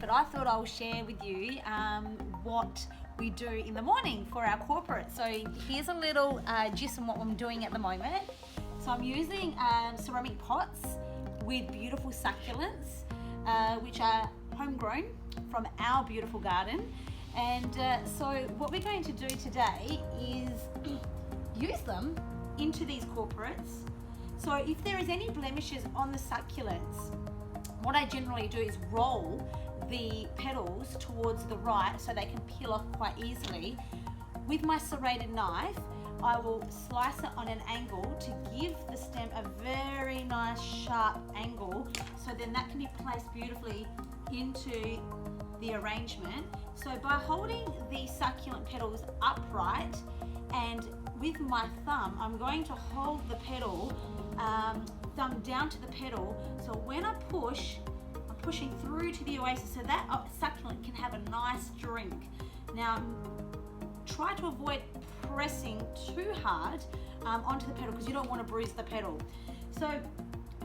but I thought I'll share with you what we do in the morning for our corporate. So here's a little gist on what I'm doing at the moment. So I'm using ceramic pots with beautiful succulents, which are homegrown from our beautiful garden. And so what we're going to do today is use them into these corporates. So if there is any blemishes on the succulents, what I generally do is roll the petals towards the right so they can peel off quite easily. With my serrated knife, I will slice it on an angle to give the stem a very nice sharp angle, so then that can be placed beautifully into the arrangement. So by holding the succulent petals upright and with my thumb, I'm going to hold the petal, thumb down to the petal, so when I push, I'm pushing through to the oasis so that succulent can have a nice drink. Now try to avoid pressing too hard onto the petal because you don't want to bruise the petal. So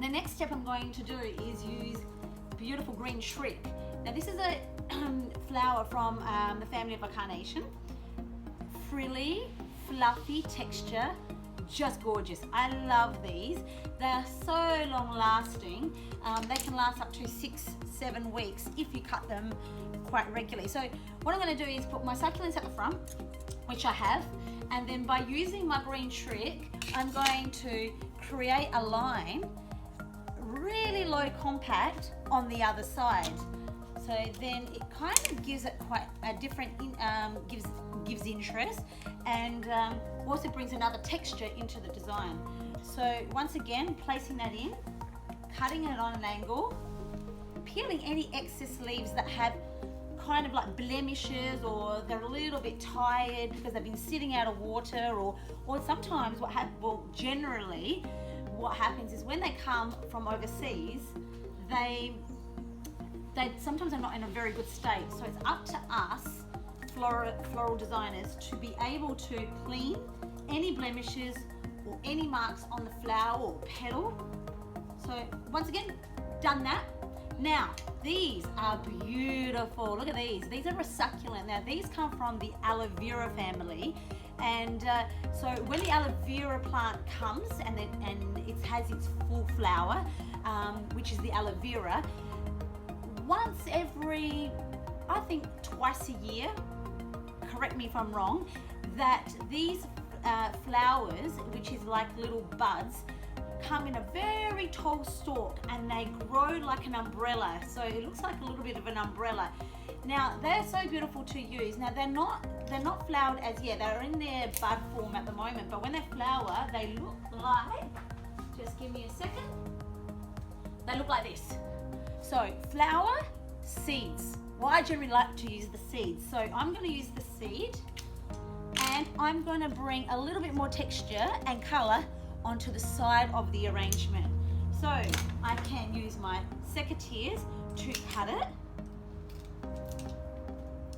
the next step I'm going to do is use beautiful green shriek. Now this is a flower from the family of a carnation. Frilly, fluffy texture, just gorgeous. I love these. They are so long lasting. They can last up to 6-7 weeks if you cut them quite regularly. So what I'm going to do is put my succulents at the front, which I have, and then by using my green shriek, I'm going to create a line really low compact on the other side. So then it kind of gives it quite a different, gives interest, and also brings another texture into the design. So once again, placing that in, cutting it on an angle, peeling any excess leaves that have kind of like blemishes or they're a little bit tired because they've been sitting out of water, or sometimes generally what happens is when they come from overseas, they sometimes are not in a very good state. So it's up to us floral designers to be able to clean any blemishes or any marks on the flower or petal. So once again, done that. Now these are beautiful. Look at these. These are a succulent. Now these come from the aloe vera family, and so when the aloe vera plant comes and it has its full flower, which is the aloe vera, once every, I think twice a year, correct me if I'm wrong, that these flowers, which is like little buds, come in a very tall stalk and they grow like an umbrella. So it looks like a little bit of an umbrella. Now they're so beautiful to use. Now they're not flowered as yet. They're in their bud form at the moment, but when they flower, they look like, just give me a second, they look like this. So flower, seeds. Well, I generally like to use the seeds. So I'm going to use the seed and I'm going to bring a little bit more texture and color onto the side of the arrangement. So I can use my secateurs to cut it.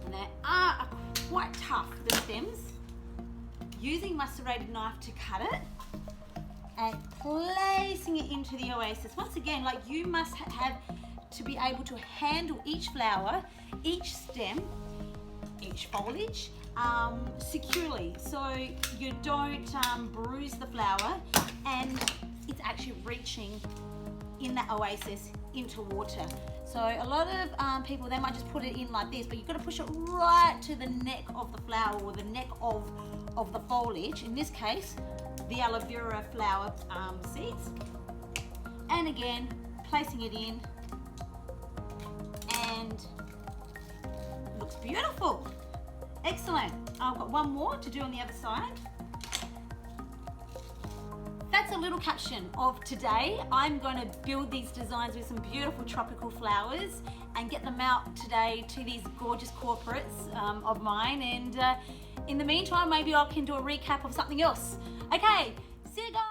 And they are quite tough, the stems. Using my serrated knife to cut it and placing it into the oasis. Once again, like you must have to be able to handle each flower, each stem, each foliage securely, so you don't bruise the flower and it's actually reaching in that oasis into water. So a lot of people, they might just put it in like this, but you've got to push it right to the neck of the flower or the neck of the foliage, in this case the aloe vera flower seeds, and again placing it in, and looks beautiful. Excellent. I've got one more to do on the other side. That's a little caption of today. I'm going to build these designs with some beautiful tropical flowers and get them out today to these gorgeous corporates of mine, and in the meantime maybe I can do a recap of something else. Okay, see you guys.